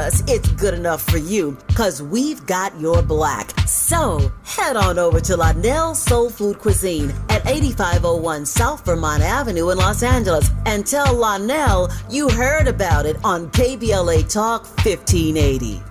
us, it's good enough for you, because we've got your black. So, head on over to Lionel's Soul Food Cuisine at 8501 South Vermont Avenue in Los Angeles and tell Lionel you heard about it on KBLA Talk 1580.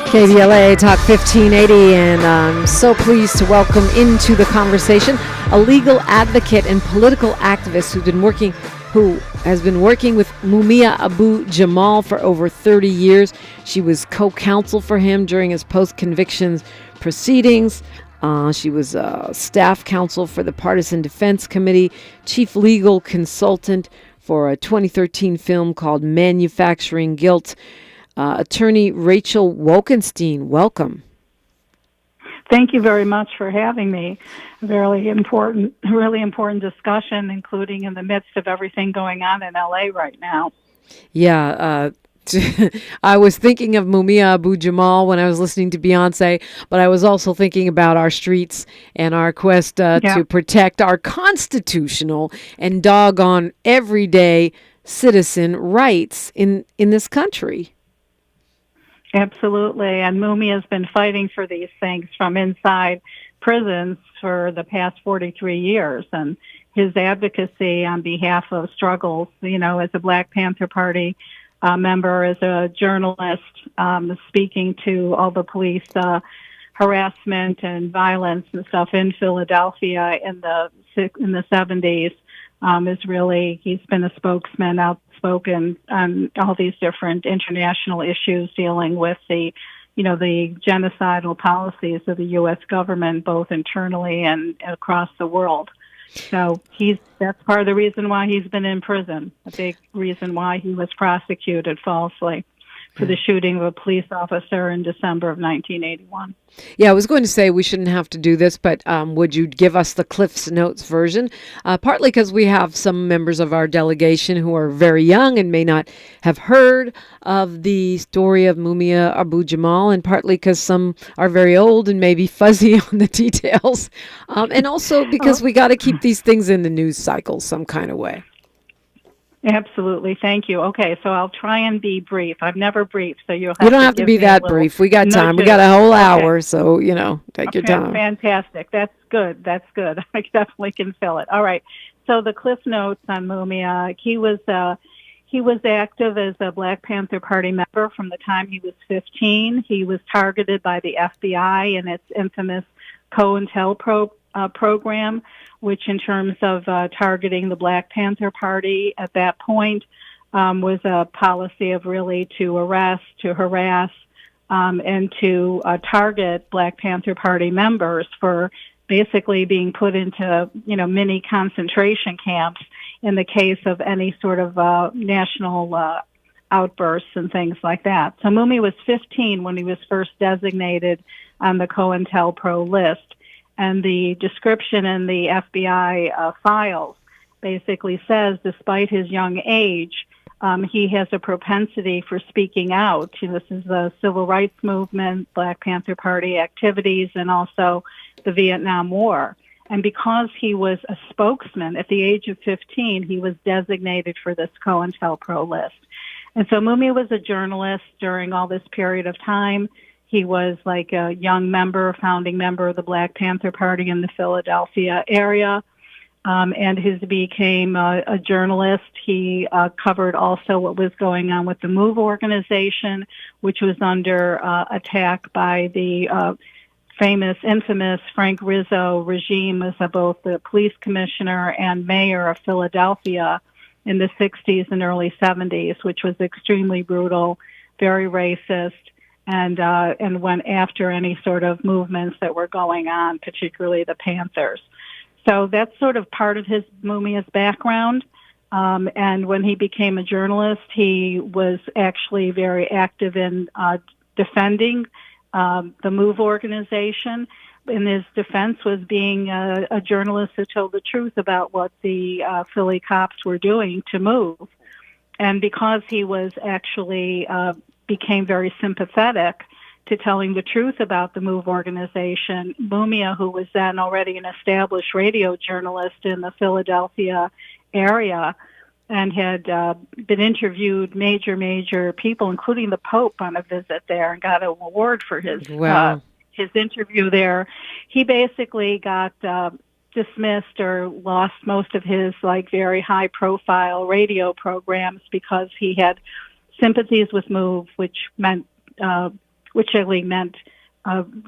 KBLA Talk 1580, and I'm so pleased to welcome into the conversation a legal advocate and political activist who has been working with Mumia Abu Jamal for over 30 years. She was co-counsel for him during his post-conviction proceedings. She was staff counsel for the Partisan Defense Committee, chief legal consultant for a 2013 film called Manufacturing Guilt. Attorney Rachel Wolkenstein, welcome. Thank you very much for having me. Really important discussion, including in the midst of everything going on in LA right now. Yeah, I was thinking of Mumia Abu Jamal when I was listening to Beyonce, but I was also thinking about our streets and our quest to protect our constitutional and doggone everyday citizen rights in this country. Absolutely. And Mumia has been fighting for these things from inside prisons for the past 43 years. And his advocacy on behalf of struggles, as a Black Panther Party member, as a journalist, speaking to all the police harassment and violence and stuff in Philadelphia in the 70s, is really, he's been a spokesman outspoken on all these different international issues dealing with the genocidal policies of the U.S. government, both internally and across the world. So that's part of the reason why he's been in prison, a big reason why he was prosecuted falsely for the shooting of a police officer in December of 1981. Yeah, I was going to say we shouldn't have to do this, but would you give us the Cliff's Notes version? Partly because we have some members of our delegation who are very young and may not have heard of the story of Mumia Abu Jamal, and partly because some are very old and maybe fuzzy on the details, and also because we got to keep these things in the news cycle some kind of way. Absolutely. Thank you. Okay, so I'll try and be brief. I've never briefed, so you'll have to You don't have to be that brief. We got time. We got a whole hour, so, take your time. Fantastic. That's good. I definitely can fill it. All right. So the Cliff Notes on Mumia, he was active as a Black Panther Party member from the time he was 15. He was targeted by the FBI in its infamous co-counsel program, which in terms of targeting the Black Panther Party at that point was a policy of really to arrest, to harass, and to target Black Panther Party members for basically being put into, mini concentration camps in the case of any sort of national outbursts and things like that. So Mumia was 15 when he was first designated on the COINTELPRO list. And the description in the FBI files basically says, despite his young age, he has a propensity for speaking out. This is the civil rights movement, Black Panther Party activities, and also the Vietnam War. And because he was a spokesman at the age of 15, he was designated for this COINTELPRO list. And so Mumia was a journalist during all this period of time. He was like a young member, founding member of the Black Panther Party in the Philadelphia area. and he became a journalist. He covered also what was going on with the MOVE organization, which was under attack by the infamous Frank Rizzo regime as both the police commissioner and mayor of Philadelphia in the 60s and early 70s, which was extremely brutal, very racist, and went after any sort of movements that were going on, particularly the Panthers. So that's sort of part of Mumia's background. And when he became a journalist, he was actually very active in defending the MOVE organization. In his defense was being a journalist who told the truth about what the Philly cops were doing to MOVE. And because he was actually became very sympathetic to telling the truth about the MOVE organization, Mumia, who was then already an established radio journalist in the Philadelphia area and had been interviewed major people, including the Pope, on a visit there and got an award for his interview there. He basically got dismissed or lost most of his very high profile radio programs because he had sympathies with MOVE, which really meant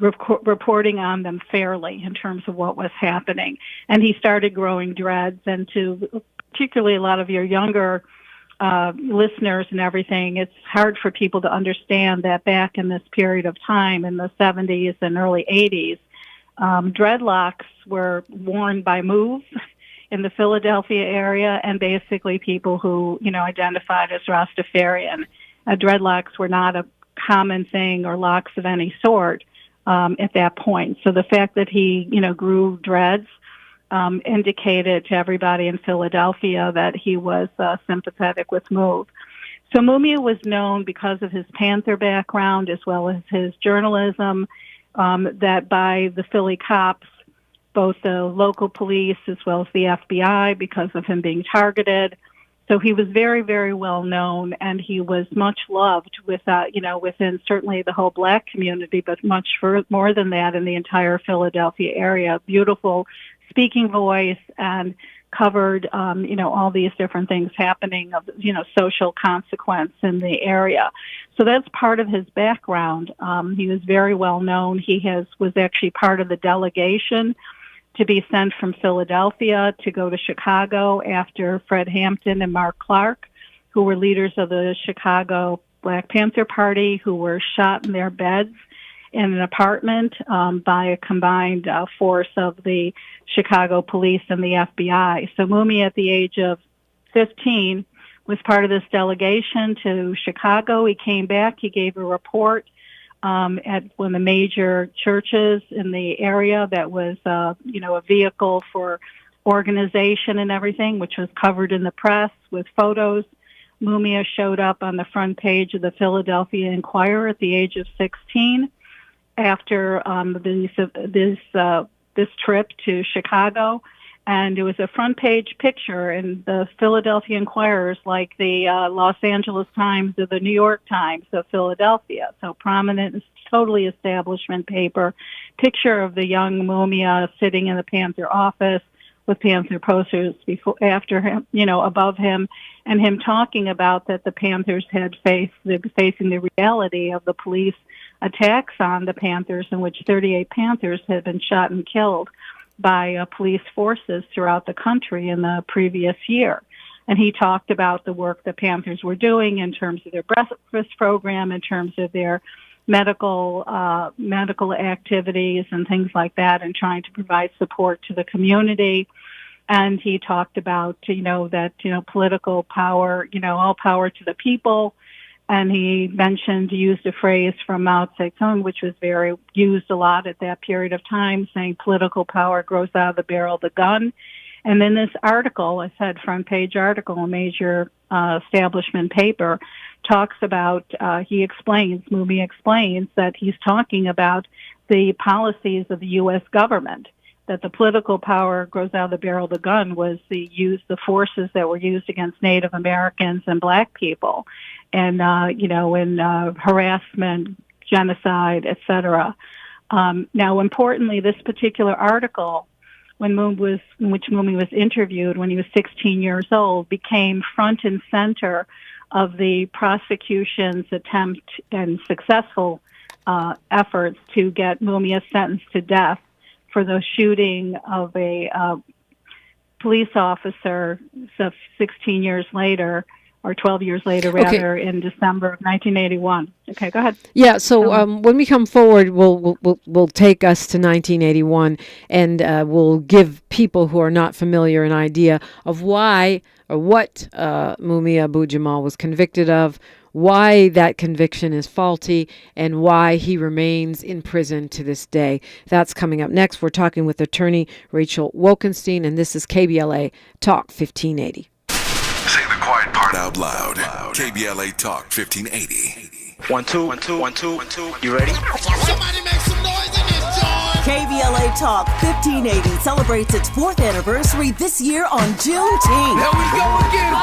reporting on them fairly in terms of what was happening. And he started growing dreads, and to particularly a lot of your younger listeners and everything, it's hard for people to understand that back in this period of time in the 70s and early 80s, dreadlocks were worn by MOVE in the Philadelphia area, and basically people who, identified as Rastafarian. Dreadlocks were not a common thing, or locks of any sort, at that point. So the fact that he, grew dreads indicated to everybody in Philadelphia that he was sympathetic with MOVE. So Mumia was known because of his Panther background as well as his journalism, that by the Philly cops, both the local police as well as the FBI, because of him being targeted. So he was very, very well known, and he was much loved within certainly the whole black community, but much more than that in the entire Philadelphia area. Beautiful speaking voice, and covered, all these different things happening of, social consequence in the area. So that's part of his background. He was very well known. He was actually part of the delegation to be sent from Philadelphia to go to Chicago after Fred Hampton and Mark Clark, who were leaders of the Chicago Black Panther Party, who were shot in their beds in an apartment by a combined force of the Chicago police and the FBI. So Mumia, at the age of 15, was part of this delegation to Chicago. He came back. He gave a report at one of the major churches in the area that was, a vehicle for organization and everything, which was covered in the press with photos. Mumia showed up on the front page of the Philadelphia Inquirer at the age of 16 after this trip to Chicago. And it was a front page picture in the Philadelphia Inquirers, like the Los Angeles Times or the New York Times of Philadelphia. So prominent, totally establishment paper. Picture of the young Mumia sitting in the Panther office with Panther posters after him, above him, and him talking about that the Panthers had facing the reality of the police attacks on the Panthers, in which 38 Panthers had been shot and killed by police forces throughout the country in the previous year. And he talked about the work the Panthers were doing in terms of their breakfast program, in terms of their medical activities and things like that, and trying to provide support to the community. And he talked about, political power, all power to the people. And he used a phrase from Mao Zedong, which was used a lot at that period of time, saying political power grows out of the barrel of the gun. And then this article, I said front page article, a major establishment paper, talks about, Mumia explains that he's talking about the policies of the U.S. government, that the political power grows out of the barrel of the gun was the forces that were used against Native Americans and black people, and in harassment, genocide, etc. Now, importantly, this particular article in which Mumia was interviewed when he was 16 years old, became front and center of the prosecution's attempt and successful efforts to get Mumia sentenced to death for the shooting of a police officer 16 years later, or 12 years later, rather, in December of 1981. Okay, go ahead. Yeah, so when we come forward, we'll take us to 1981, and we'll give people who are not familiar an idea of why or what Mumia Abu Jamal was convicted of, why that conviction is faulty, and why he remains in prison to this day. That's coming up next. We're talking with attorney Rachel Wolkenstein, and this is KBLA Talk 1580. Say the quiet part out loud. KBLA Talk 1580. 1 2 1 2 1 2 1 2. You ready? Somebody make some noise in this joint. KBLA Talk 1580 celebrates its 4th anniversary this year on Juneteenth. Here we go again.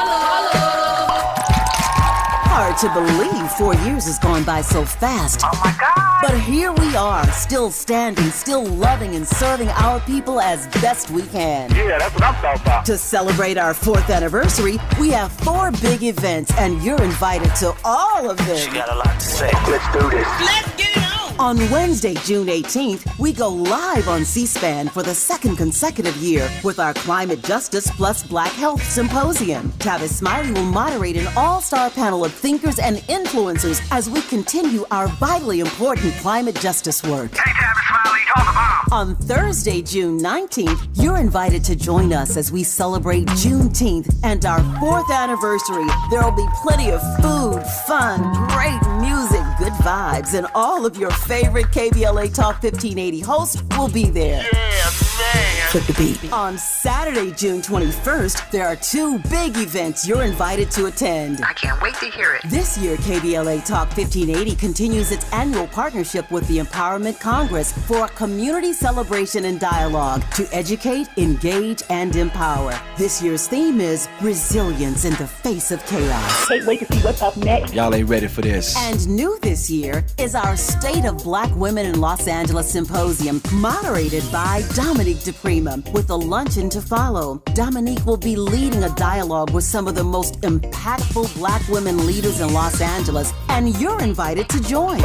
Hard to believe 4 years has gone by so fast. Oh my God. But here we are, still standing, still loving and serving our people as best we can. Yeah, that's what I'm talking about. To celebrate our 4th anniversary, we have 4 big events, and you're invited to all of them. She got a lot to say. Let's do this. Let's get it on. On Wednesday, June 18th, we go live on C-SPAN for the 2nd consecutive year with our Climate Justice plus Black Health Symposium. Tavis Smiley will moderate an all-star panel of thinkers and influencers as we continue our vitally important climate justice work. Hey, Tavis Smiley, talk about. On Thursday, June 19th, you're invited to join us as we celebrate Juneteenth and our 4th anniversary. There will be plenty of food, fun, great music, good vibes, and all of your favorite KBLA Talk 1580 hosts will be there. Yeah, man. Flip the beat. On Saturday, June 21st, there are 2 big events you're invited to attend. I can't wait to hear it. This year, KBLA Talk 1580 continues its annual partnership with the Empowerment Congress for a community celebration and dialogue to educate, engage, and empower. This year's theme is resilience in the face of chaos. Can't wait to see what's up next. Y'all ain't ready for this. And new this year is our State of Black Women in Los Angeles Symposium, moderated by Dominique DiPrima, with a luncheon to follow. Dominique will be leading a dialogue with some of the most impactful Black women leaders in Los Angeles, and you're invited to join.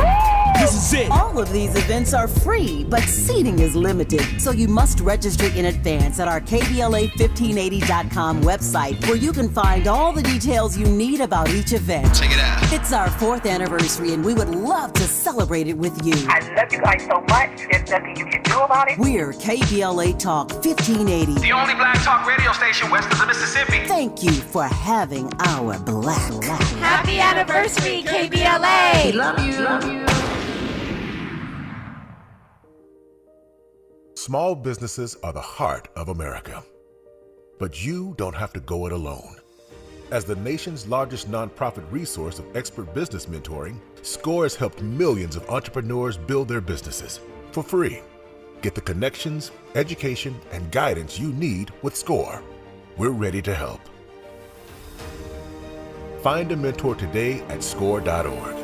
This is it. All of these events are free, but seating is limited, so you must register in advance at our KBLA1580.com website, where you can find all the details you need about each event. Check it out. It's our 4th anniversary, and we would love to celebrate it with you. I love you guys so much. There's nothing you can do about it. We're KBLA Talk 1580. The only black talk radio station west of the Mississippi. Thank you for having our black. Happy anniversary, KBLA! We love you. Small businesses are the heart of America. But you don't have to go it alone. As the nation's largest nonprofit resource of expert business mentoring, SCORE has helped millions of entrepreneurs build their businesses for free. Get the connections, education, and guidance you need with SCORE. We're ready to help. Find a mentor today at score.org.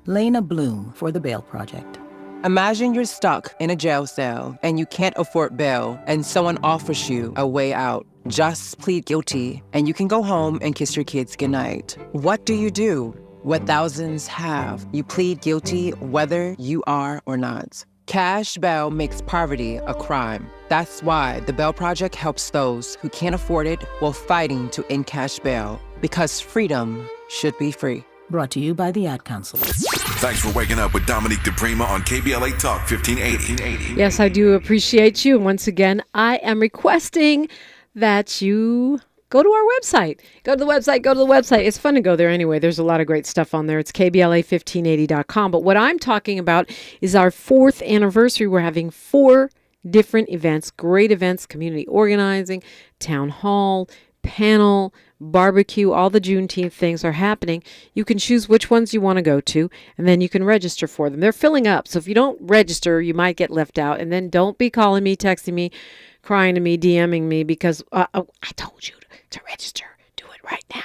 Lena Bloom for the Bail Project. Imagine you're stuck in a jail cell and you can't afford bail and someone offers you a way out. Just plead guilty and you can go home and kiss your kids goodnight. What do you do? What thousands have. You plead guilty whether you are or not. Cash bail makes poverty a crime. That's why the Bail Project helps those who can't afford it while fighting to end cash bail, because freedom should be free. Brought to you by the Ad Council. Thanks for waking up with Dominique DiPrima on KBLA Talk 1580. Yes, I do appreciate you. And once again, I am requesting that you go to our website. Go to the website. It's fun to go there anyway. There's a lot of great stuff on there. It's KBLA1580.com. But what I'm talking about is our 4th anniversary. We're having 4 different events, great events, community organizing, town hall, panel, barbecue, all the Juneteenth things are happening. You can choose which ones you want to go to, and then you can register for them. They're filling up, so if you don't register, you might get left out. And then don't be calling me, texting me, crying to me, DMing me, because I told you to register. Do it right now.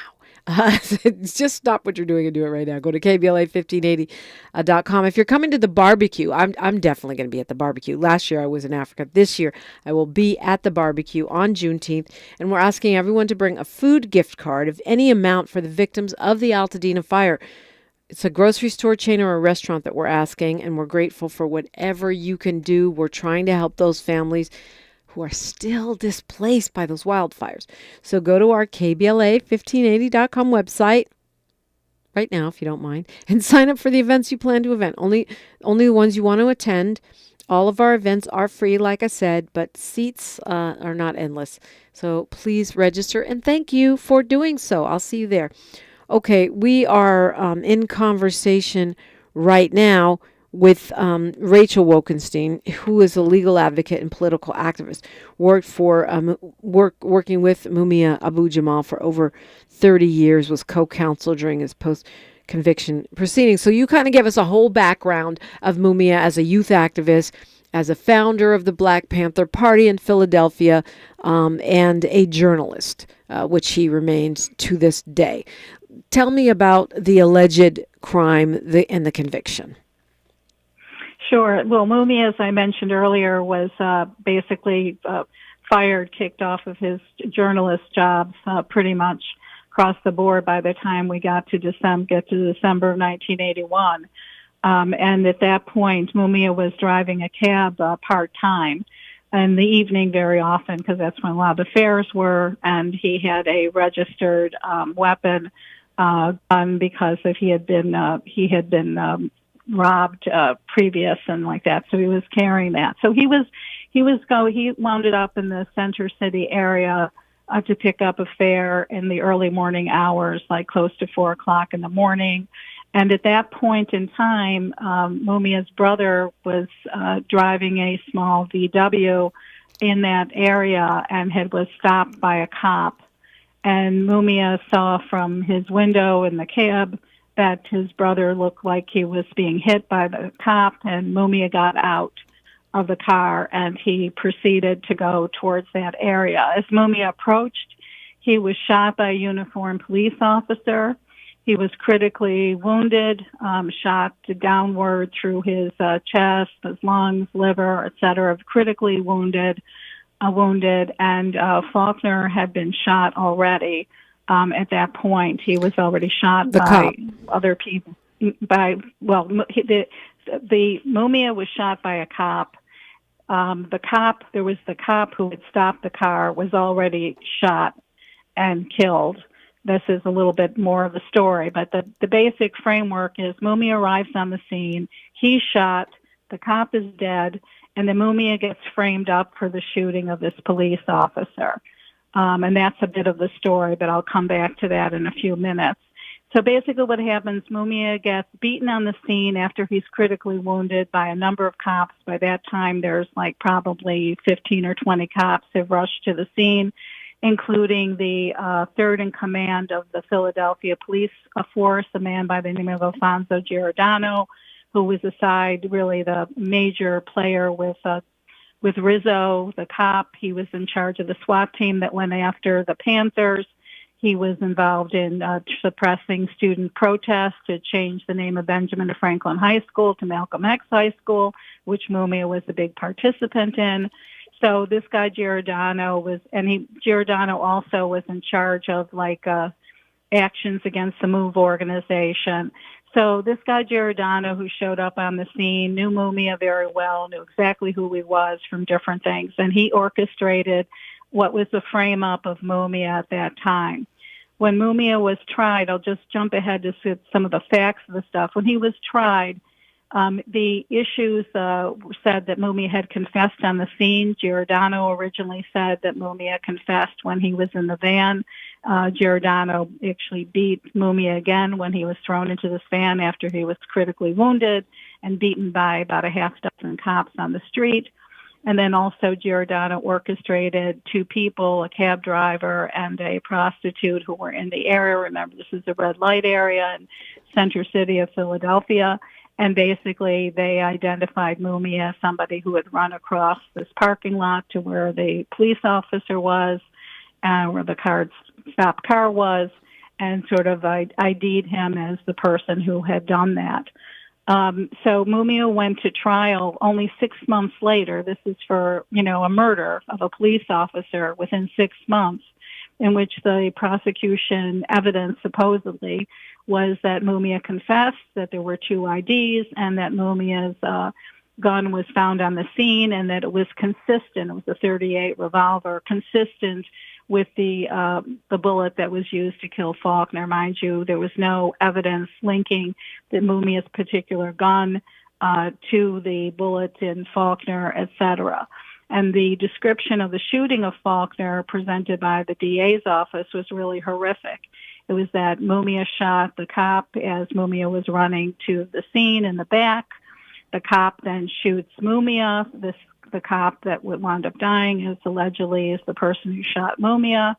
Just stop what you're doing and do it right now. Go to KBLA1580.com. If you're coming to the barbecue, I'm definitely going to be at the barbecue. Last year I was in Africa. This year I will be at the barbecue on Juneteenth, and we're asking everyone to bring a food gift card of any amount for the victims of the Altadena fire. It's a grocery store chain or a restaurant that we're asking, and we're grateful for whatever you can do. We're trying to help those families who are still displaced by those wildfires. So go to our KBLA1580.com website right now, if you don't mind, and sign up for the events you plan to event. Only the ones you want to attend. All of our events are free, like I said, but seats are not endless. So please register, and thank you for doing so. I'll see you there. Okay, we are in conversation right now with Rachel Wolkenstein, who is a legal advocate and political activist, working with Mumia Abu Jamal for over 30 years, was co-counsel during his post-conviction proceedings. So you kind of give us a whole background of Mumia as a youth activist, as a founder of the Black Panther Party in Philadelphia, and a journalist, which he remains to this day. Tell me about the alleged crime and the conviction. Sure. Well, Mumia, as I mentioned earlier, was basically fired, kicked off of his journalist jobs pretty much across the board by the time we got to December of 1981. And at that point, Mumia was driving a cab part-time in the evening very often, because that's when a lot of the fairs were, and he had a registered weapon gun because he had been robbed previous and like that, so he was carrying that. So he wound up in the Center City area to pick up a fare in the early morning hours, like close to 4 o'clock in the morning. And at that point in time, Mumia's brother was driving a small VW in that area and was stopped by a cop. And Mumia saw from his window in the cab that his brother looked like he was being hit by the cop, and Mumia got out of the car and he proceeded to go towards that area. As Mumia approached, he was shot by a uniformed police officer. He was critically wounded, shot downward through his chest, his lungs, liver, etc., critically wounded, and Faulkner had been shot already. At that point, he was already shot by other people. The Mumia was shot by a cop. The cop who had stopped the car was already shot and killed. This is a little bit more of the story, but the basic framework is Mumia arrives on the scene, he's shot, the cop is dead, and then Mumia gets framed up for the shooting of this police officer. And that's a bit of the story, but I'll come back to that in a few minutes. So basically what happens, Mumia gets beaten on the scene after he's critically wounded by a number of cops. By that time, there's like probably 15 or 20 cops have rushed to the scene, including the third in command of the Philadelphia police force, a man by the name of Alfonso Giordano, who was aside really the major player with Rizzo, the cop. He was in charge of the SWAT team that went after the Panthers. He was involved in suppressing student protests to change the name of Benjamin Franklin High School to Malcolm X High School, which Mumia was a big participant in. So this guy Giordano Giordano also was in charge of actions against the MOVE organization. So this guy Giordano, who showed up on the scene, knew Mumia very well, knew exactly who he was from different things, and he orchestrated what was the frame-up of Mumia at that time. When Mumia was tried, I'll just jump ahead to some of the facts of the stuff. When he was tried, the issues said that Mumia had confessed on the scene. Giordano originally said that Mumia confessed when he was in the van. Giordano actually beat Mumia again when he was thrown into this van after he was critically wounded and beaten by about a half dozen cops on the street. And then also Giordano orchestrated two people, a cab driver and a prostitute who were in the area. Remember, this is a red light area in Center City of Philadelphia. And basically they identified Mumia as somebody who had run across this parking lot to where the police officer was, where the stopped car was, and sort of ID'd him as the person who had done that. So Mumia went to trial only 6 months later. This is for, a murder of a police officer within 6 months, in which the prosecution evidence supposedly was that Mumia confessed that there were 2 IDs and that Mumia's gun was found on the scene, and that it was consistent. It was a .38 revolver, consistent with the bullet that was used to kill Faulkner. Mind you, there was no evidence linking the Mumia's particular gun to the bullet in Faulkner, etc. And the description of the shooting of Faulkner presented by the DA's office was really horrific. It was that Mumia shot the cop as Mumia was running to the scene in the back. The cop then shoots Mumia. The cop that would wound up dying is allegedly is the person who shot Mumia.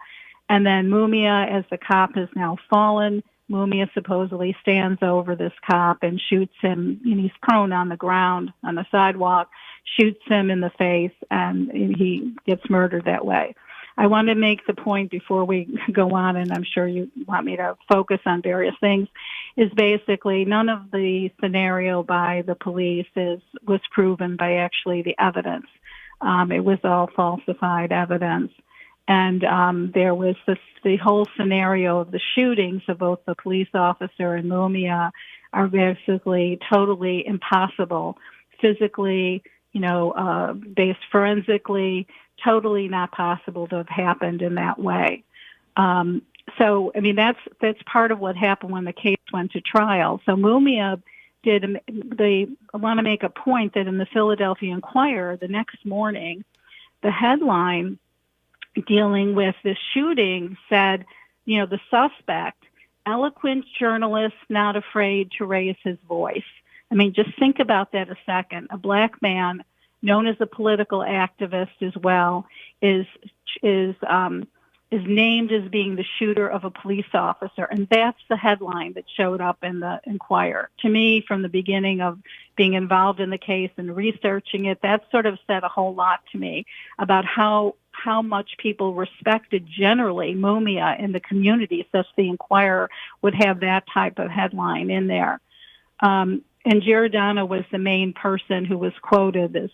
And then Mumia, as the cop has now fallen, Mumia supposedly stands over this cop and shoots him, and he's prone on the ground on the sidewalk, shoots him in the face, and he gets murdered that way. I want to make the point before we go on, and I'm sure you want me to focus on various things, is basically none of the scenario by the police was proven by actually the evidence. It was all falsified evidence. And there was the whole scenario of the shootings of both the police officer and Mumia are basically totally impossible, physically, based forensically, totally not possible to have happened in that way. So, I mean, that's part of what happened when the case went to trial. So Mumia I want to make a point that in the Philadelphia Inquirer the next morning, the headline dealing with this shooting said, the suspect, eloquent journalist, not afraid to raise his voice. I mean, just think about that a second. A black man, known as a political activist as well, is named as being the shooter of a police officer. And that's the headline that showed up in the Inquirer. To me, from the beginning of being involved in the case and researching it, that sort of said a whole lot to me about how much people respected generally Mumia in the community, such the Inquirer would have that type of headline in there. And Giordano was the main person who was quoted as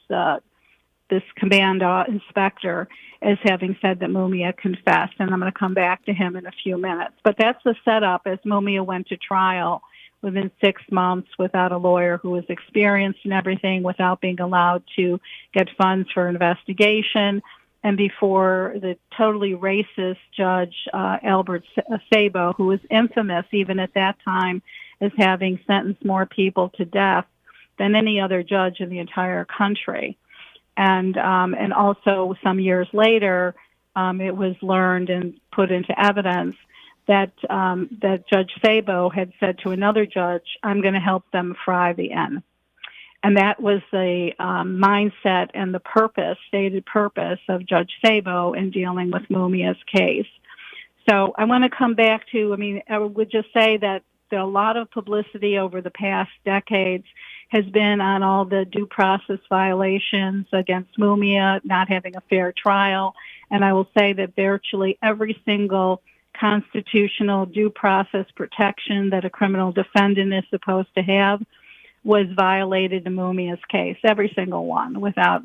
this command inspector as having said that Mumia confessed, and I'm going to come back to him in a few minutes. But that's the setup as Mumia went to trial within 6 months without a lawyer who was experienced in everything, without being allowed to get funds for investigation, and before the totally racist Judge Judge Sabo, who was infamous even at that time as having sentenced more people to death than any other judge in the entire country. And also some years later, it was learned and put into evidence that Judge Sabo had said to another judge, "I'm going to help them fry the N." And that was the mindset and the stated purpose of Judge Sabo in dealing with Mumia's case. So I want to come back to, I would just say that a lot of publicity over the past decades has been on all the due process violations against Mumia, not having a fair trial. And I will say that virtually every single constitutional due process protection that a criminal defendant is supposed to have was violated in Mumia's case, every single one, without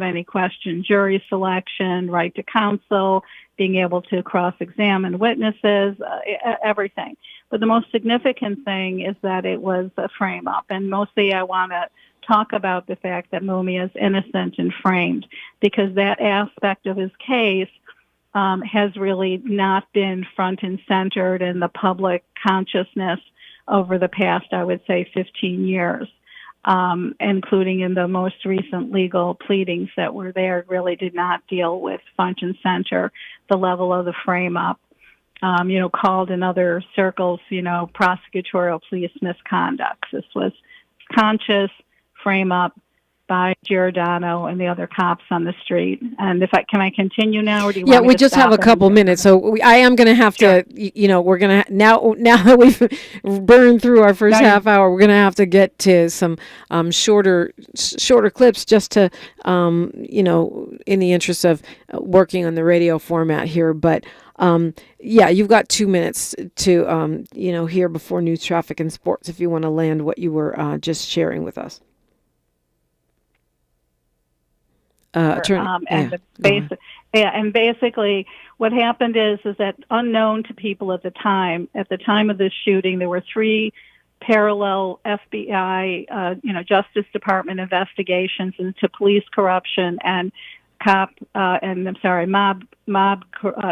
any question. Jury selection, right to counsel, being able to cross-examine witnesses, everything. But the most significant thing is that it was a frame-up, and mostly I want to talk about the fact that Mumia is innocent and framed, because that aspect of his case has really not been front and centered in the public consciousness over the past, I would say, 15 years, including in the most recent legal pleadings that were there, really did not deal with front and center the level of the frame-up, called in other circles, prosecutorial police misconduct. This was conscious frame-up by Giordano and the other cops on the street. And can I continue now, or do you want me we to just have a couple minutes, so I am going to have to, we're going to, now that we've burned through our first half hour, we're going to have to get to some shorter clips just to, in the interest of working on the radio format here. But Yeah, you've got 2 minutes to, hear before news, traffic, and sports if you want to land what you were just sharing with us. And basically what happened is that unknown to people at the time of this shooting, there were 3 parallel FBI, Justice Department investigations into police corruption and mob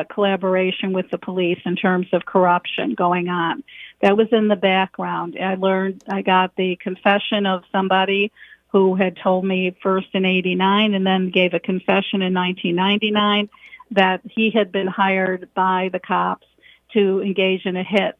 collaboration with the police in terms of corruption going on. That was in the background. I got the confession of somebody who had told me first in 89 and then gave a confession in 1999 that he had been hired by the cops to engage in a hit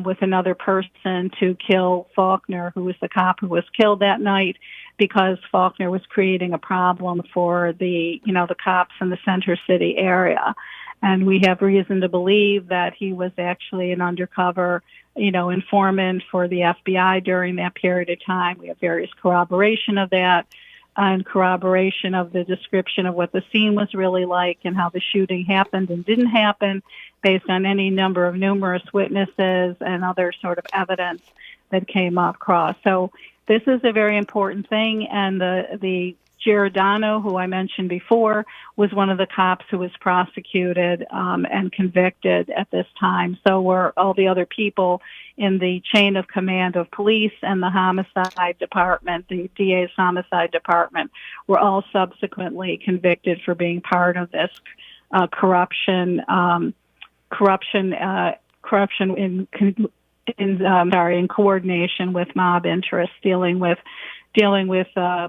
with another person to kill Faulkner, who was the cop who was killed that night, because Faulkner was creating a problem for the cops in the Center City area. And we have reason to believe that he was actually an undercover, informant for the FBI during that period of time. We have various corroboration of that and corroboration of the description of what the scene was really like and how the shooting happened and didn't happen based on any number of numerous witnesses and other sort of evidence that came across. So this is a very important thing, and the Giordano, who I mentioned before, was one of the cops who was prosecuted and convicted at this time. So were all the other people in the chain of command of police and the homicide department, the DA's homicide department, were all subsequently convicted for being part of this corruption in coordination with mob interests, dealing with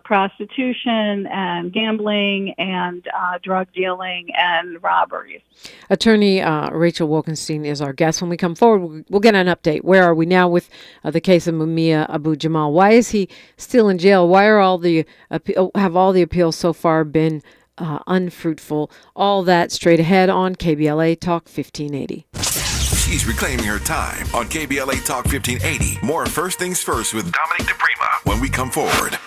prostitution and gambling and drug dealing and robberies. Attorney Rachel Wolkenstein is our guest. When we come forward, we'll get an update. Where are we now with the case of Mumia Abu Jamal? Why is he still in jail? Why are have all the appeals so far been unfruitful? All that straight ahead on KBLA Talk 1580. She's reclaiming her time on KBLA Talk 1580. More First Things First with Dominique DiPrima when we come forward.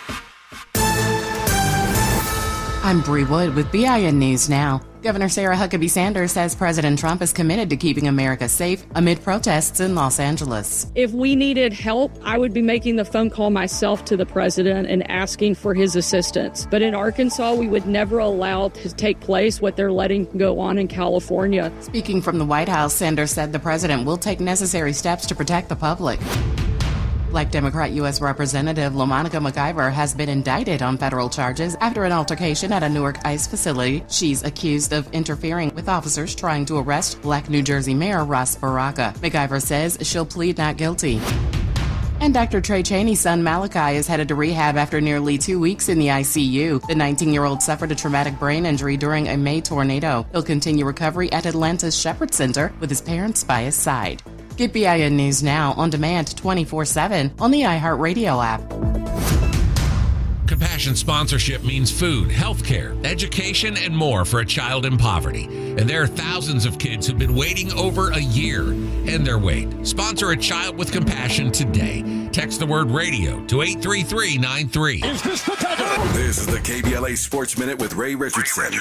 I'm Bree Wood with BIN News Now. Governor Sarah Huckabee Sanders says President Trump is committed to keeping America safe amid protests in Los Angeles. If we needed help, I would be making the phone call myself to the president and asking for his assistance. But in Arkansas, we would never allow to take place what they're letting go on in California. Speaking from the White House, Sanders said the president will take necessary steps to protect the public. Black Democrat U.S. Representative LaMonica McIver has been indicted on federal charges after an altercation at a Newark ICE facility. She's accused of interfering with officers trying to arrest Black New Jersey Mayor Ras Baraka. McIver says she'll plead not guilty. And Dr. Trey Chaney's son Malachi is headed to rehab after nearly 2 weeks in the ICU. The 19-year-old suffered a traumatic brain injury during a May tornado. He'll continue recovery at Atlanta's Shepherd Center with his parents by his side. Get BIN News Now on demand 24/7 on the iHeartRadio app. Compassion sponsorship means food, healthcare, education, and more for a child in poverty. And there are thousands of kids who've been waiting over a year. End their wait. Sponsor a child with compassion today. Text the word radio to 83393. This is the KBLA Sports Minute with Ray Richardson.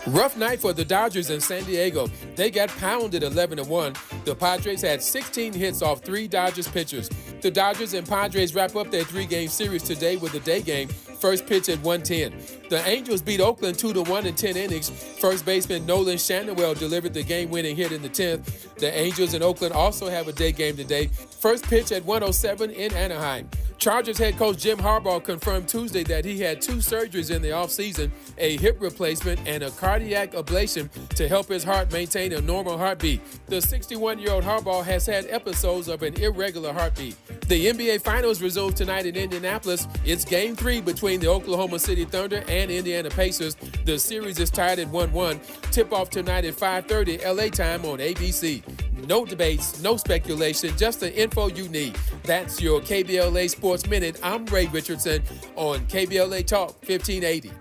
Rough night for the Dodgers in San Diego. They got pounded 11-1. The Padres had 16 hits off 3 Dodgers pitchers. The Dodgers and Padres wrap up their 3-game series today with a day game. First pitch at 1:10. The Angels beat Oakland 2-1 in 10 innings. First baseman Nolan Shanaway delivered the game-winning hit in the 10th. The Angels and Oakland also have a day game today. First pitch at 1:07 in Anaheim. Chargers head coach Jim Harbaugh confirmed Tuesday that he had 2 surgeries in the offseason, a hip replacement and a cardiac ablation to help his heart maintain a normal heartbeat. The 61-year-old Harbaugh has had episodes of an irregular heartbeat. The NBA Finals resume tonight in Indianapolis. It's Game 3 between the Oklahoma City Thunder and Indiana Pacers. The series is tied at 1-1. Tip-off tonight at 5:30 LA time on ABC. No debates, no speculation, just the info you need. That's your KBLA Sports Minute. I'm Ray Richardson on KBLA Talk 1580.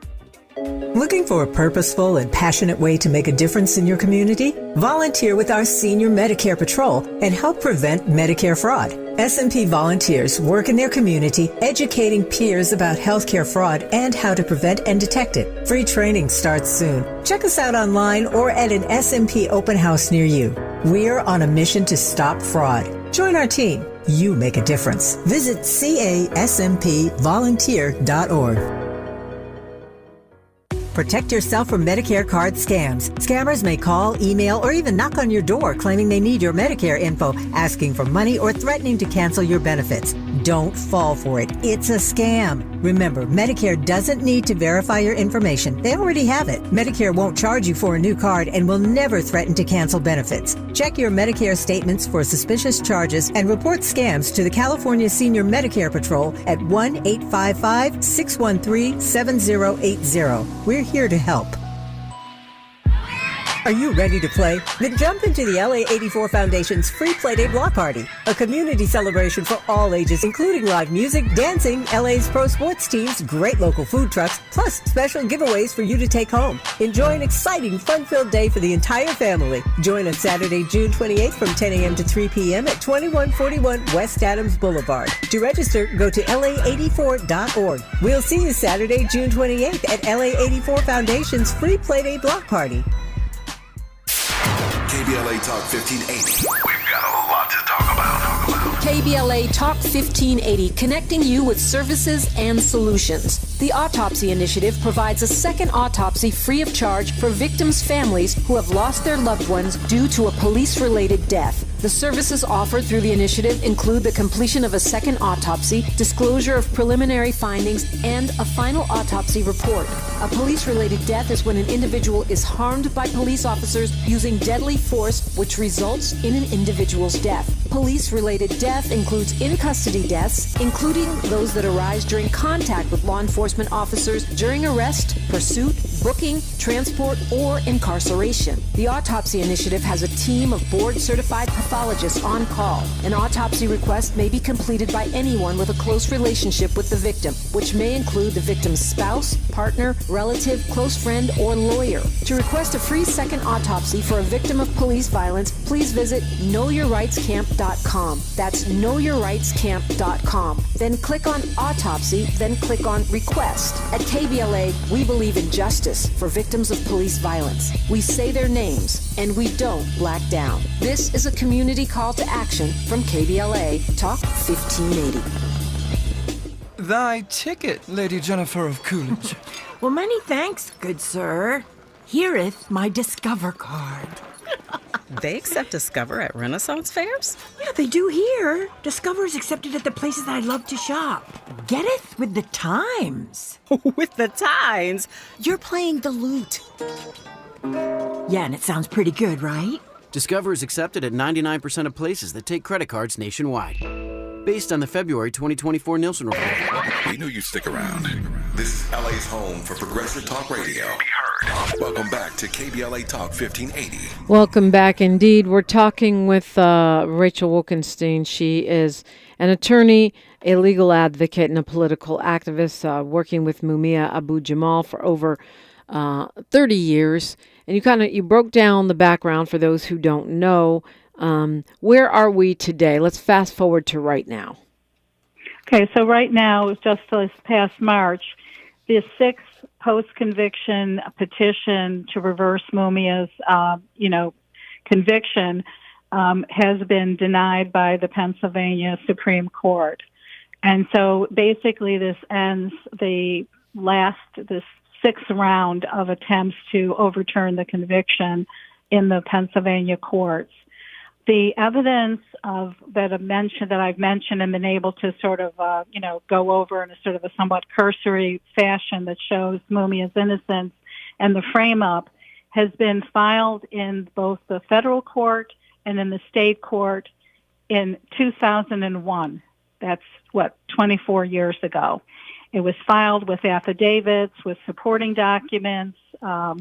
Looking for a purposeful and passionate way to make a difference in your community? Volunteer with our Senior Medicare Patrol and help prevent Medicare fraud. S&P volunteers work in their community educating peers about healthcare fraud and how to prevent and detect it. Free training starts soon. Check us out online or at an S&P open house near you. We're on a mission to stop fraud. Join our team. You make a difference. Visit casmpvolunteer.org. Protect yourself from Medicare card scams. Scammers may call, email, or even knock on your door claiming they need your Medicare info, asking for money or threatening to cancel your benefits. Don't fall for it. It's a scam. Remember, Medicare doesn't need to verify your information. They already have it. Medicare won't charge you for a new card and will never threaten to cancel benefits. Check your Medicare statements for suspicious charges and report scams to the California Senior Medicare Patrol at 1-855-613-7080. We're here to help. Are you ready to play? Then jump into the LA 84 Foundation's free Playday Block Party, a community celebration for all ages, including live music, dancing, LA's pro sports teams, great local food trucks, plus special giveaways for you to take home. Enjoy an exciting, fun-filled day for the entire family. Join us Saturday, June 28th from 10 a.m. to 3 p.m. at 2141 West Adams Boulevard. To register, go to la84.org. We'll see you Saturday, June 28th at LA 84 Foundation's free Playday Block Party. KBLA Talk 1580. We've got a lot to talk about. KBLA Talk 1580, connecting you with services and solutions. The Autopsy Initiative provides a second autopsy free of charge for victims' families who have lost their loved ones due to a police-related death. The services offered through the initiative include the completion of a second autopsy, disclosure of preliminary findings, and a final autopsy report. A police-related death is when an individual is harmed by police officers using deadly force, which results in an individual's death. Police-related death includes in-custody deaths, including those that arise during contact with law enforcement officers during arrest, pursuit, booking, transport, or incarceration. The Autopsy Initiative has a team of board-certified pathologists on call. An autopsy request may be completed by anyone with a close relationship with the victim, which may include the victim's spouse, partner, relative, close friend, or lawyer. To request a free second autopsy for a victim of police violence, please visit knowyourrightscamp.com. That's knowyourrightscamp.com. Then click on Autopsy, then click on Request. At KBLA, we believe in justice for victims of police violence. We say their names, and we don't black down. This is a community call to action from KBLA Talk 1580. Thy ticket, Lady Jennifer of Coolidge. Well, many thanks, good sir. Here'th my Discover card. They accept Discover at Renaissance fairs? Yeah, they do here. Discover is accepted at the places that I love to shop. Getteth with the times. With the times? You're playing the lute. Yeah, and it sounds pretty good, right? Discover is accepted at 99% of places that take credit cards nationwide. Based on the February 2024 Nielsen report. We knew you'd stick around. This is LA's home for progressive talk radio. Be heard. Welcome back to KBLA Talk 1580. Welcome back indeed. We're talking with Rachel Wolkenstein. She is an attorney, a legal advocate, and a political activist working with Mumia Abu Jamal for over 30 years. And you broke down the background for those who don't know. Where are we today? Let's fast forward to right now. Okay, so right now, just this past March, the sixth post-conviction petition to reverse Mumia's, conviction has been denied by the Pennsylvania Supreme Court. And so basically this ends this sixth round of attempts to overturn the conviction in the Pennsylvania courts. The evidence that I've mentioned and been able to sort of, go over in a sort of a somewhat cursory fashion that shows Mumia's innocence and the frame-up has been filed in both the federal court and in the state court in 2001. That's 24 years ago. It was filed with affidavits, with supporting documents,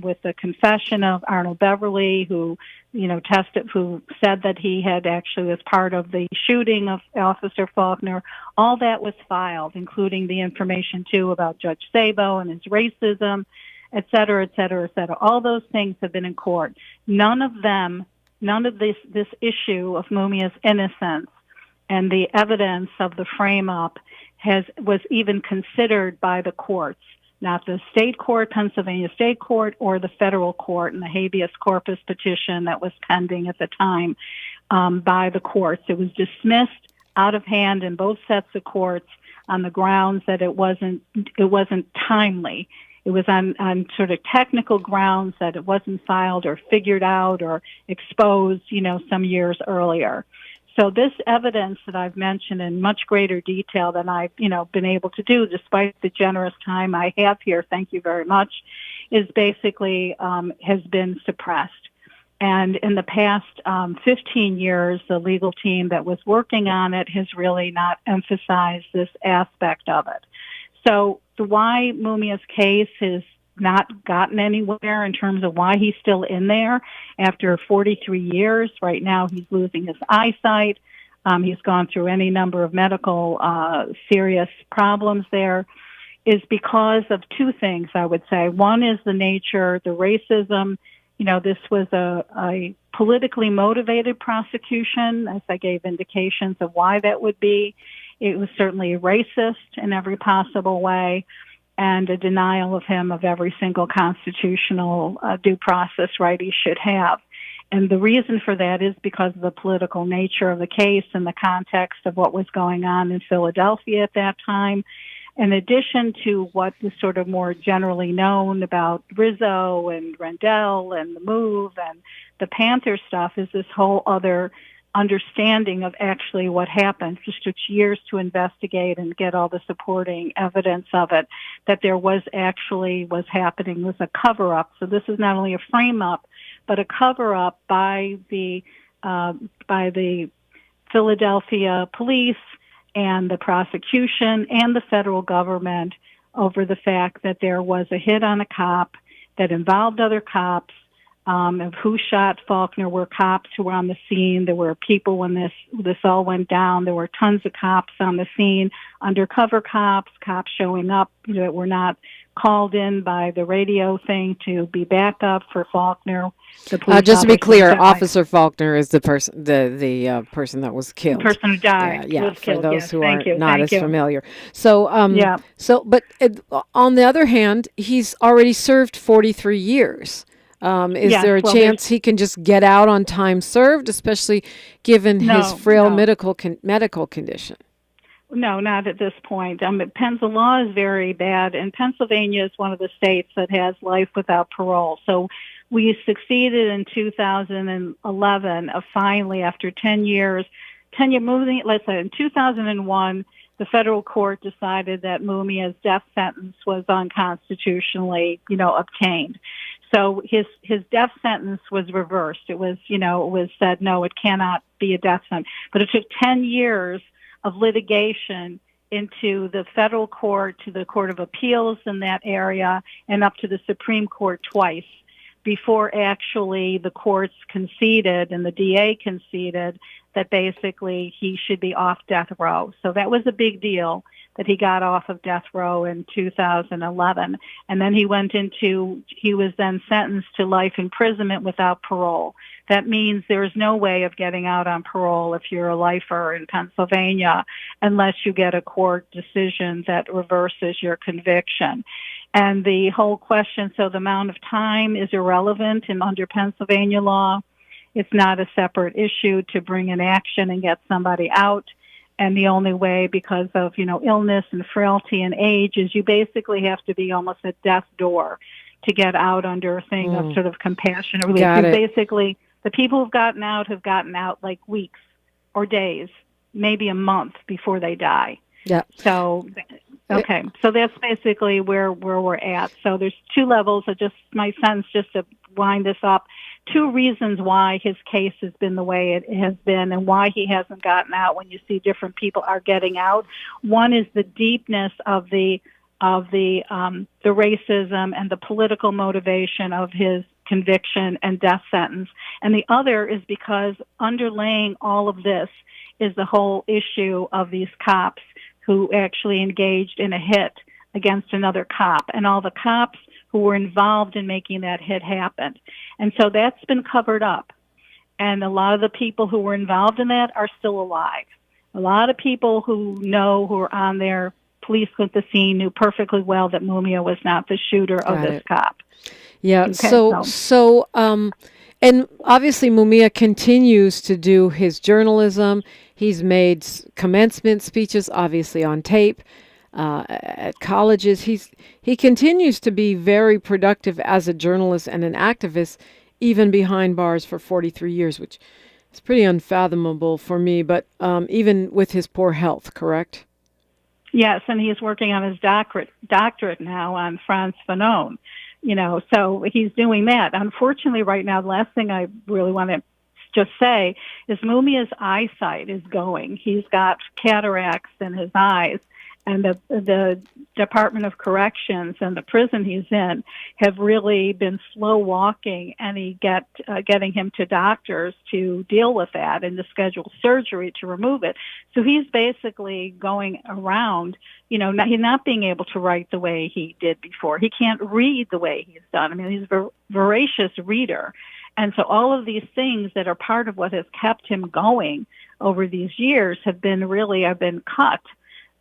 with the confession of Arnold Beverly, who said that he had actually was part of the shooting of Officer Faulkner. All that was filed, including the information, too, about Judge Sabo and his racism. et cetera, et cetera, et cetera. All those things have been in court. None of this issue of Mumia's innocence and the evidence of the frame-up was even considered by the courts, not the state court, Pennsylvania State Court, or the federal court in the habeas corpus petition that was pending at the time by the courts. It was dismissed out of hand in both sets of courts on the grounds that it wasn't timely. It was on sort of technical grounds that it wasn't filed or figured out or exposed, some years earlier. So this evidence that I've mentioned in much greater detail than I've, been able to do, despite the generous time I have here, thank you very much, is basically has been suppressed. And in the past 15 years, the legal team that was working on it has really not emphasized this aspect of it. So why Mumia's case has not gotten anywhere in terms of why he's still in there after 43 years. Right now he's losing his eyesight. He's gone through any number of medical serious problems there, is because of two things, I would say. One is the nature, the racism. This was a politically motivated prosecution, as I gave indications of why that would be. It was certainly racist in every possible way, and a denial of him of every single constitutional due process right he should have. And the reason for that is because of the political nature of the case and the context of what was going on in Philadelphia at that time. In addition to what is sort of more generally known about Rizzo and Rendell and the move and the Panther stuff, is this whole other understanding of actually what happened. It just took years to investigate and get all the supporting evidence of it, that there was happening was a cover-up. So this is not only a frame-up, but a cover-up by the Philadelphia police and the prosecution and the federal government over the fact that there was a hit on a cop that involved other cops. Of who shot Faulkner were cops who were on the scene. There were people when this all went down. There were tons of cops on the scene, undercover cops showing up that were not called in by the radio thing to be backup for Faulkner. Just to be clear, Officer Faulkner is the person, the person that was killed. The person who died. Yeah, was for killed. those Yes. who Thank are you. not Thank as you. familiar. So, but on the other hand, he's already served 43 years. Is there a chance he can just get out on time served, especially given his frail medical condition? No, not at this point. The law is very bad, and Pennsylvania is one of the states that has life without parole. So we succeeded in 2011 of finally, after 10 years moving, let's say in 2001, the federal court decided that Mumia's death sentence was unconstitutionally, obtained. So his death sentence was reversed. It was said, no, it cannot be a death sentence. But it took 10 years of litigation into the federal court, to the Court of Appeals in that area, and up to the Supreme Court twice before actually the courts conceded and the DA conceded that basically he should be off death row. So that was a big deal, that he got off of death row in 2011. And then he was then sentenced to life imprisonment without parole. That means there's no way of getting out on parole if you're a lifer in Pennsylvania unless you get a court decision that reverses your conviction. And the whole question, so the amount of time is irrelevant under Pennsylvania law. It's not a separate issue to bring an action and get somebody out. And the only way, because of, illness and frailty and age, is you basically have to be almost at death's door to get out under a thing of sort of compassionate relief. Basically, the people who've gotten out like weeks or days, maybe a month before they die. Yeah. So, okay. So that's basically where we're at. So there's two levels of my sentence, just to wind this up. Two reasons why his case has been the way it has been and why he hasn't gotten out when you see different people are getting out. One is the deepness of the racism and the political motivation of his conviction and death sentence. And the other is because underlaying all of this is the whole issue of these cops who actually engaged in a hit against another cop. And all the cops who were involved in making that hit happen. And so that's been covered up. And a lot of the people who were involved in that are still alive. A lot of people who are on there, police at the scene, knew perfectly well that Mumia was not the shooter of this cop. Yeah. Okay, so, and obviously Mumia continues to do his journalism. He's made commencement speeches, obviously on tape, at colleges. He continues to be very productive as a journalist and an activist, even behind bars for 43 years, which is pretty unfathomable for me, but even with his poor health, correct? Yes, and he's working on his doctorate now on Franz Fanon. So he's doing that. Unfortunately, right now, the last thing I really want to just say is Mumia's eyesight is going. He's got cataracts in his eyes, and the Department of Corrections and the prison he's in have really been slow walking any getting him to doctors to deal with that and to schedule surgery to remove it. So he's basically going around, he's not being able to write the way he did before. He can't read the way he's done. I mean, he's a voracious reader. And so all of these things that are part of what has kept him going over these years have been cut.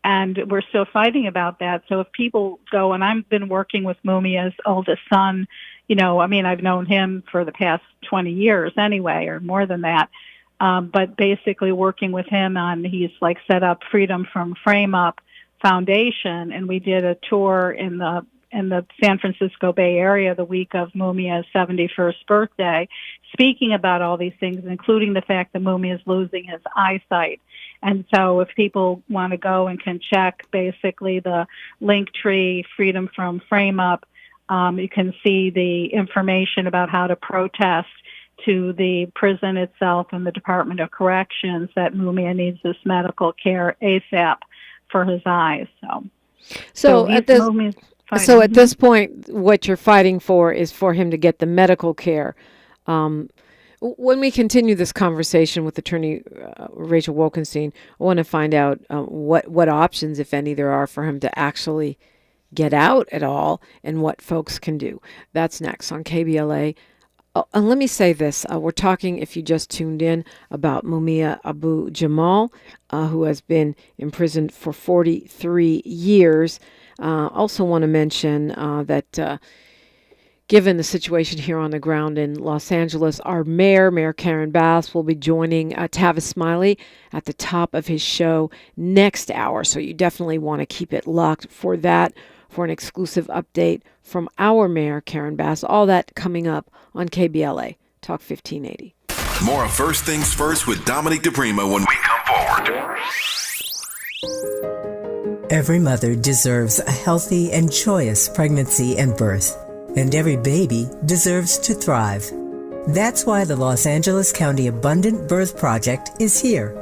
And we're still fighting about that. So if people go, and I've been working with Mumia's oldest son, I've known him for the past 20 years anyway, or more than that. But basically working with him he's set up Freedom from Frame Up Foundation, and we did a tour in the San Francisco Bay Area the week of Mumia's 71st birthday, speaking about all these things, including the fact that Mumia is losing his eyesight. And so if people want to go and can check basically the Linktree Freedom from Frame Up, you can see the information about how to protest to the prison itself and the Department of Corrections that Mumia needs this medical care ASAP for his eyes. So at this point, what you're fighting for is for him to get the medical care. When we continue this conversation with attorney Rachel Wolkenstein, I want to find out what options, if any, there are for him to actually get out at all and what folks can do. That's next on KBLA. And let me say this. We're talking, if you just tuned in, about Mumia Abu Jamal, who has been imprisoned for 43 years. Also want to mention that given the situation here on the ground in Los Angeles, our Mayor Karen Bass, will be joining Tavis Smiley at the top of his show next hour. So you definitely want to keep it locked for that, for an exclusive update from our Mayor Karen Bass. All that coming up on KBLA Talk 1580. More of First Things First with Dominique DiPrima when we come forward. Every mother deserves a healthy and joyous pregnancy and birth. And every baby deserves to thrive. That's why the Los Angeles County Abundant Birth Project is here.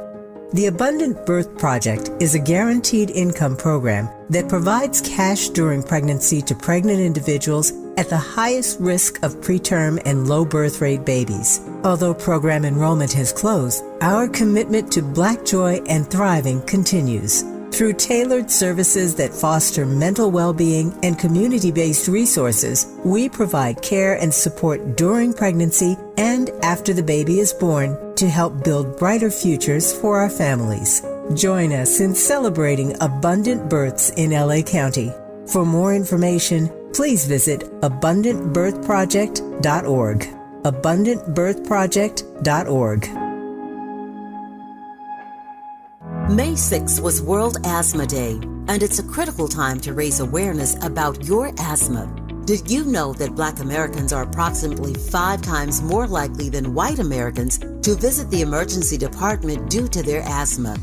The Abundant Birth Project is a guaranteed income program that provides cash during pregnancy to pregnant individuals at the highest risk of preterm and low birth rate babies. Although program enrollment has closed, our commitment to Black joy and thriving continues. Through tailored services that foster mental well-being and community-based resources, we provide care and support during pregnancy and after the baby is born to help build brighter futures for our families. Join us in celebrating abundant births in LA County. For more information, please visit abundantbirthproject.org. abundantbirthproject.org. May 6th was World Asthma Day, and it's a critical time to raise awareness about your asthma. Did you know that Black Americans are approximately 5 times more likely than white Americans to visit the emergency department due to their asthma?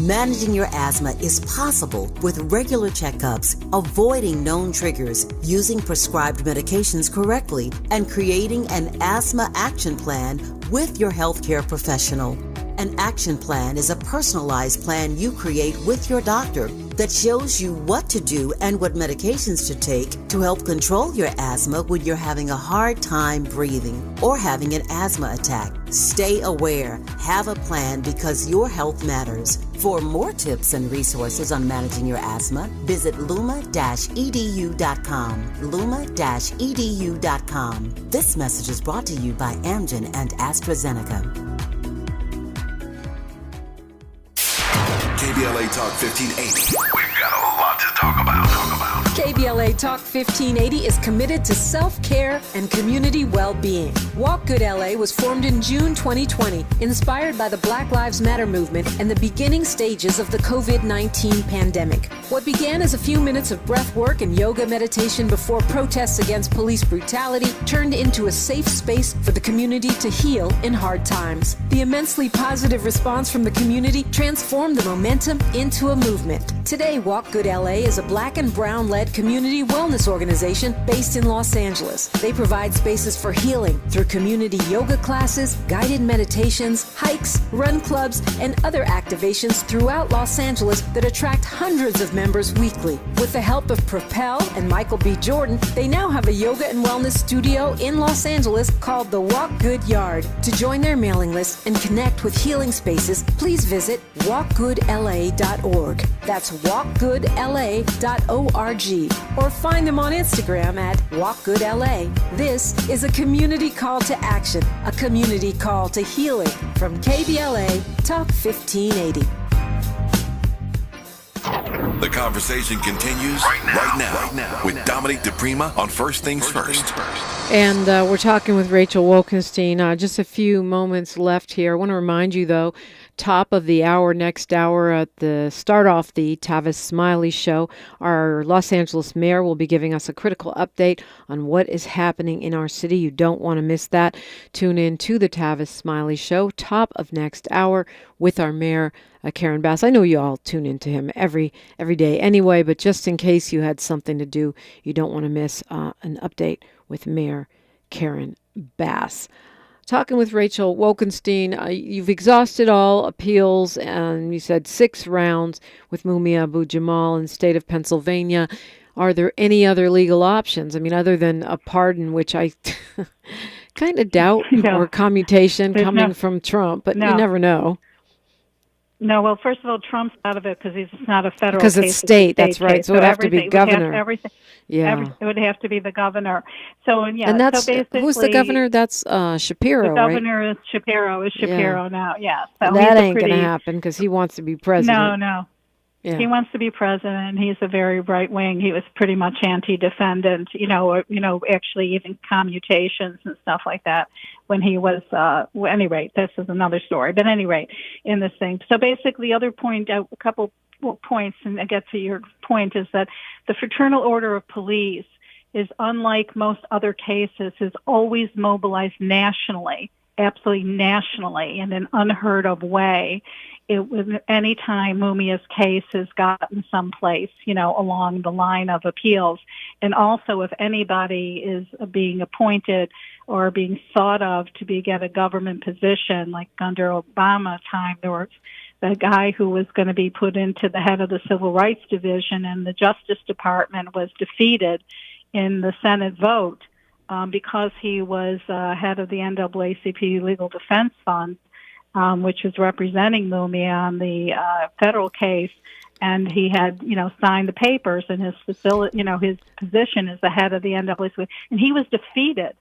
Managing your asthma is possible with regular checkups, avoiding known triggers, using prescribed medications correctly, and creating an asthma action plan with your healthcare professional. An action plan is a personalized plan you create with your doctor that shows you what to do and what medications to take to help control your asthma when you're having a hard time breathing or having an asthma attack. Stay aware. Have a plan because your health matters. For more tips and resources on managing your asthma, visit luma-edu.com. luma-edu.com. This message is brought to you by Amgen and AstraZeneca. KBLA Talk 1580. We've got a lot to talk about. KBLA Talk 1580 is committed to self-care and community well-being. Walk Good LA was formed in June 2020, inspired by the Black Lives Matter movement and the beginning stages of the COVID-19 pandemic. What began as a few minutes of breath work and yoga meditation before protests against police brutality turned into a safe space for the community to heal in hard times. The immensely positive response from the community transformed the momentum into a movement. Today, Walk Good LA is a black and brown-led community wellness organization based in Los Angeles. They provide spaces for healing through community yoga classes, guided meditations, hikes, run clubs, and other activations throughout Los Angeles that attract hundreds of members weekly. With the help of Propel and Michael B. Jordan, they now have a yoga and wellness studio in Los Angeles called the Walk Good Yard. To join their mailing list and connect with healing spaces, please visit walkgoodla.org. That's walkgoodla.org. Or find them on Instagram at walkgoodla. This is a community call to action, a community call to healing from KBLA Talk 1580. The conversation continues right now with Dominique DiPrima on First Things First. And we're talking with Rachel Wolkenstein. Just a few moments left here. I want to remind you, though, top of the hour, next hour, at the start off the Tavis Smiley Show, our Los Angeles mayor will be giving us a critical update on what is happening in our city. You don't want to miss that. Tune in to the Tavis Smiley Show, top of next hour, with our mayor, Karen Bass. I know you all tune into him every day anyway, but just in case you had something to do, you don't want to miss an update with Mayor Karen Bass. Talking with Rachel Wolkenstein, you've exhausted all appeals, and you said 6 rounds with Mumia Abu Jamal in the state of Pennsylvania. Are there any other legal options? I mean, other than a pardon, which I kind of doubt, or commutation coming from Trump, but you never know. No, well, first of all, Trump's out of it because he's not a federal case. Because it's state, that's right. Case. So it would have to be governor. It would have to be the governor. So, yeah. And that's, so basically, who's the governor? That's Shapiro, the governor is Shapiro now, yeah. So that ain't going to happen because he wants to be president. No. Yeah. He wants to be president. He's a very right wing. He was pretty much anti-defendant, actually even commutations and stuff like that when he was, at any rate, this is another story. But at any rate, in this thing. So basically, the other point, a couple points, and I get to your point, is that the Fraternal Order of Police is, unlike most other cases, is always mobilized nationally, absolutely nationally, in an unheard of way. It was any time Mumia's case has gotten someplace, along the line of appeals. And also if anybody is being appointed or being thought of to get a government position, like under Obama time, there was the guy who was going to be put into the head of the Civil Rights Division, and the Justice Department was defeated in the Senate vote because he was head of the NAACP Legal Defense Fund, which was representing Mumia on the federal case, and he had, signed the papers, and his his position as the head of the NAACP, and he was defeated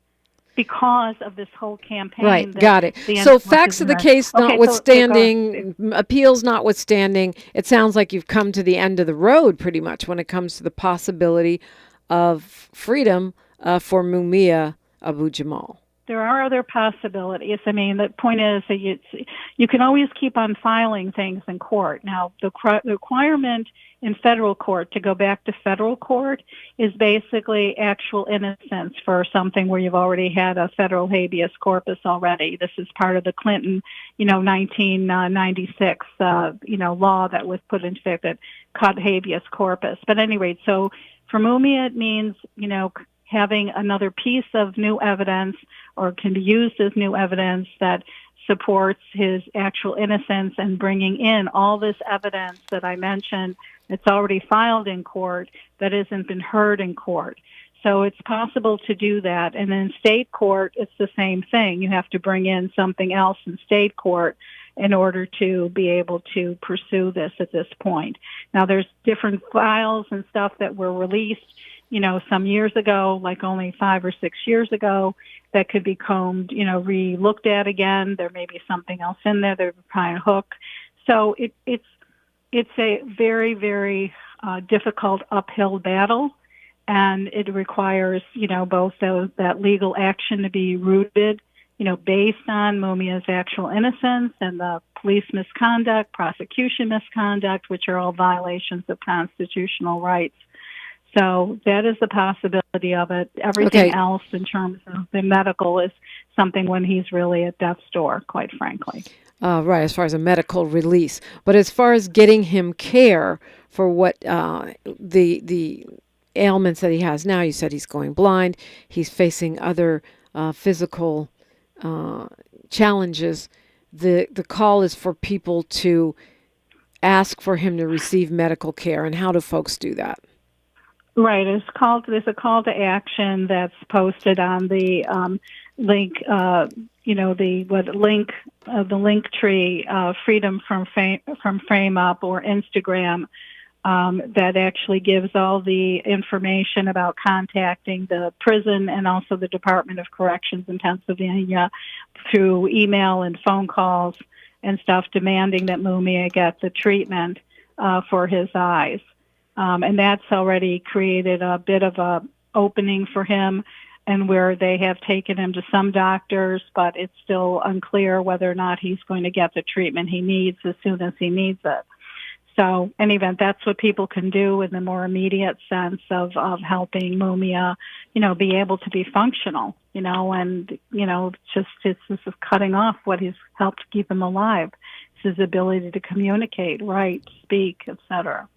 because of this whole campaign. Right, got it. So facts of the case notwithstanding, appeals notwithstanding, it sounds like you've come to the end of the road pretty much when it comes to the possibility of freedom for Mumia Abu Jamal. There are other possibilities. I mean, the point is that you can always keep on filing things in court. Now, the requirement in federal court to go back to federal court is basically actual innocence for something where you've already had a federal habeas corpus already. This is part of the Clinton, 1996, law that was put into effect that cut habeas corpus. But at any rate, so for Mumia, it means, having another piece of new evidence, or can be used as new evidence, that supports his actual innocence and bringing in all this evidence that I mentioned that's already filed in court that hasn't been heard in court. So it's possible to do that. And in state court, it's the same thing. You have to bring in something else in state court in order to be able to pursue this at this point. Now, there's different files and stuff that were released, some years ago, like only 5 or 6 years ago, that could be combed, re-looked at again. There may be something else in there. They're trying to hook. So it's a very, very difficult uphill battle. And it requires, both that legal action to be rooted, based on Mumia's actual innocence and the police misconduct, prosecution misconduct, which are all violations of constitutional rights. So that is the possibility of it. Everything else in terms of the medical is something when he's really at death's door, quite frankly. Right, as far as a medical release. But as far as getting him care for what the ailments that he has now, you said he's going blind, he's facing other physical challenges. The call is for people to ask for him to receive medical care. And how do folks do that? Right. There's a call to action that's posted on the link, the link tree, Freedom from Frame Up or Instagram, that actually gives all the information about contacting the prison and also the Department of Corrections in Pennsylvania through email and phone calls and stuff, demanding that Mumia get the treatment for his eyes. And that's already created a bit of a opening for him, and where they have taken him to some doctors, but it's still unclear whether or not he's going to get the treatment he needs as soon as he needs it. So, in any event, that's what people can do in the more immediate sense of helping Mumia, be able to be functional, and, just this is cutting off what has helped keep him alive, his ability to communicate, write, speak, etc.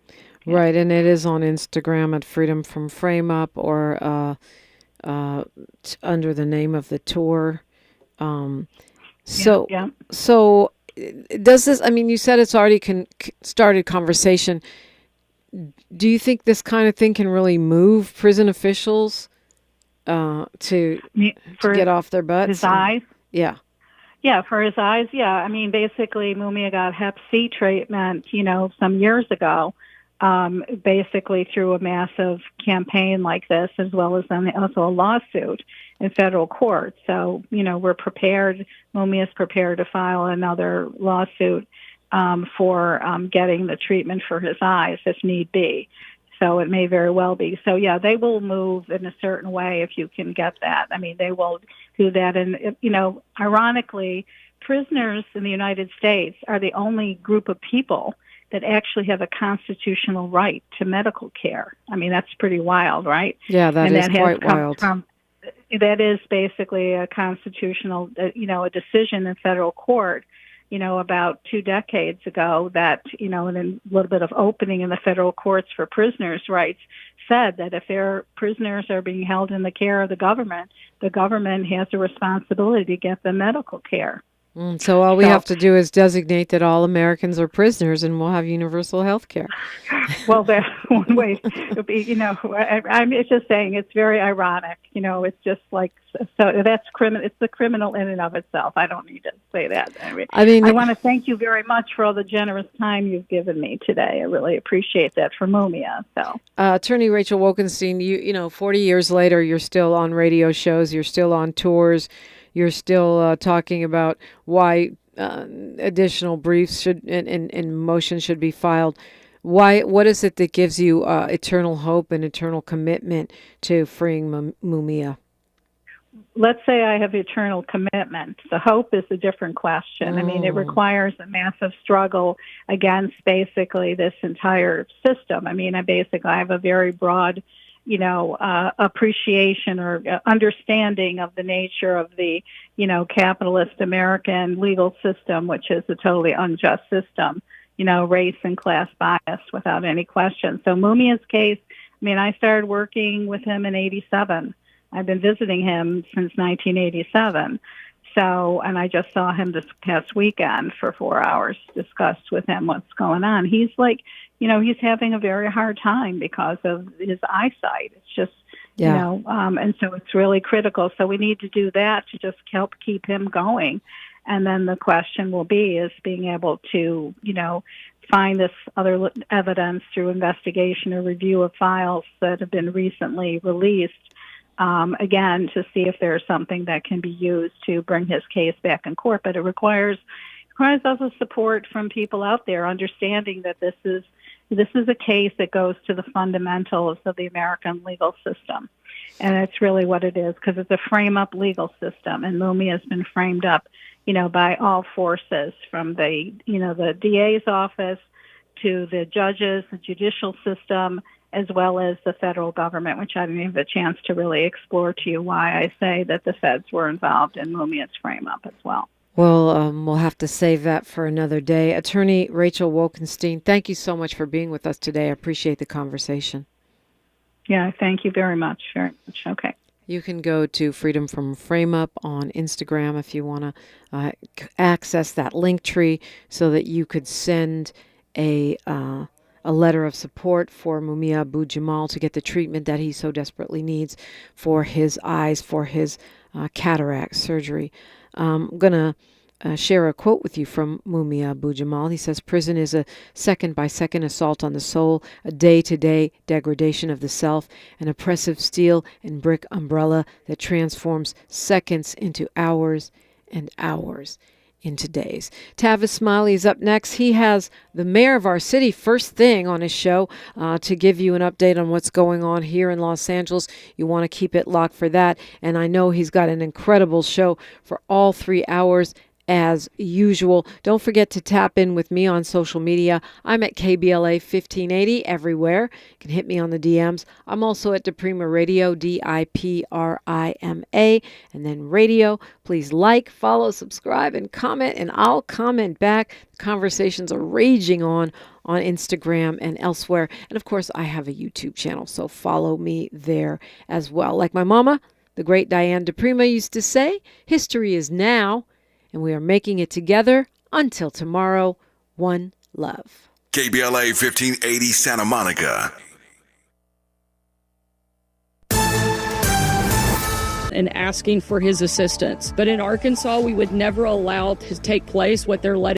Right, and it is on Instagram at Freedom from Frame Up or under the name of the tour. So does this, you said it's already started conversation. Do you think this kind of thing can really move prison officials to get off their butts? His eyes? Yeah. Yeah, for his eyes, yeah. Basically, Mumia got Hep C treatment, some years ago. Basically through a massive campaign like this, as well as also a lawsuit in federal court. So, we're prepared, Mumia is prepared to file another lawsuit for getting the treatment for his eyes if need be. So it may very well be. So, yeah, they will move in a certain way if you can get that. They will do that. And, ironically, prisoners in the United States are the only group of people that actually have a constitutional right to medical care. That's pretty wild, right? Yeah, that is quite wild. That is basically a constitutional, a decision in federal court, about 2 decades ago that, and a little bit of opening in the federal courts for prisoners' rights said that if their prisoners are being held in the care of the government has a responsibility to get them medical care. So all we have to do is designate that all Americans are prisoners, and we'll have universal health care. Well, that's one way. I'm just saying it's very ironic. It's just like so. That's criminal. It's the criminal in and of itself. I don't need to say that. I want to thank you very much for all the generous time you've given me today. I really appreciate that for Mumia. So, Attorney Rachel Wolkenstein, you 40 years later, you're still on radio shows. You're still on tours. You're still talking about why additional briefs should and motions should be filed. What is it that gives you eternal hope and eternal commitment to freeing Mumia? Let's say I have eternal commitment. The hope is a different question. It requires a massive struggle against basically this entire system. I have a very broad appreciation or understanding of the nature of the, capitalist American legal system, which is a totally unjust system, race and class bias without any question. So Mumia's case, I started working with him in 87. I've been visiting him since 1987. So, and I just saw him this past weekend for 4 hours, discussed with him what's going on. He's like, he's having a very hard time because of his eyesight. It's just, and so it's really critical. So we need to do that to just help keep him going. And then the question will be is being able to, find this other evidence through investigation or review of files that have been recently released, again, to see if there's something that can be used to bring his case back in court. But it requires also support from people out there, understanding that this is a case that goes to the fundamentals of the American legal system. And it's really what it is, because it's a frame-up legal system, and Mumia has been framed up, by all forces, from the DA's office to the judges, the judicial system, as well as the federal government, which I didn't have a chance to really explore to you why I say that the feds were involved in Mumia's frame-up as well. Well, we'll have to save that for another day. Attorney Rachel Wolkenstein, thank you so much for being with us today. I appreciate the conversation. Yeah, thank you very much. Very much. Okay. You can go to Freedom from Frame Up on Instagram if you want to access that link tree so that you could send a letter of support for Mumia Abu Jamal to get the treatment that he so desperately needs for his eyes, for his cataract surgery. I'm going to share a quote with you from Mumia Abu Jamal. He says, "Prison is a second-by-second assault on the soul, a day-to-day degradation of the self, an oppressive steel and brick umbrella that transforms seconds into hours and hours into days." Tavis Smiley is up next. He has the mayor of our city first thing on his show to give you an update on what's going on here in Los Angeles. You want to keep it locked for that. And I know he's got an incredible show for all 3 hours as usual. Don't forget to tap in with me on social media. I'm at KBLA 1580 everywhere. You can hit me on the DMs. I'm also at diprimaradio, DIPRIMA, and then radio. Please like, follow, subscribe, and comment, and I'll comment back. The conversations are raging on Instagram and elsewhere. And of course, I have a YouTube channel, so follow me there as well. Like my mama, the great Diane DiPrima, used to say, history is now, and we are making it together. Until tomorrow, one love. KBLA 1580 Santa Monica. And asking for his assistance. But in Arkansas, we would never allow to take place what they're letting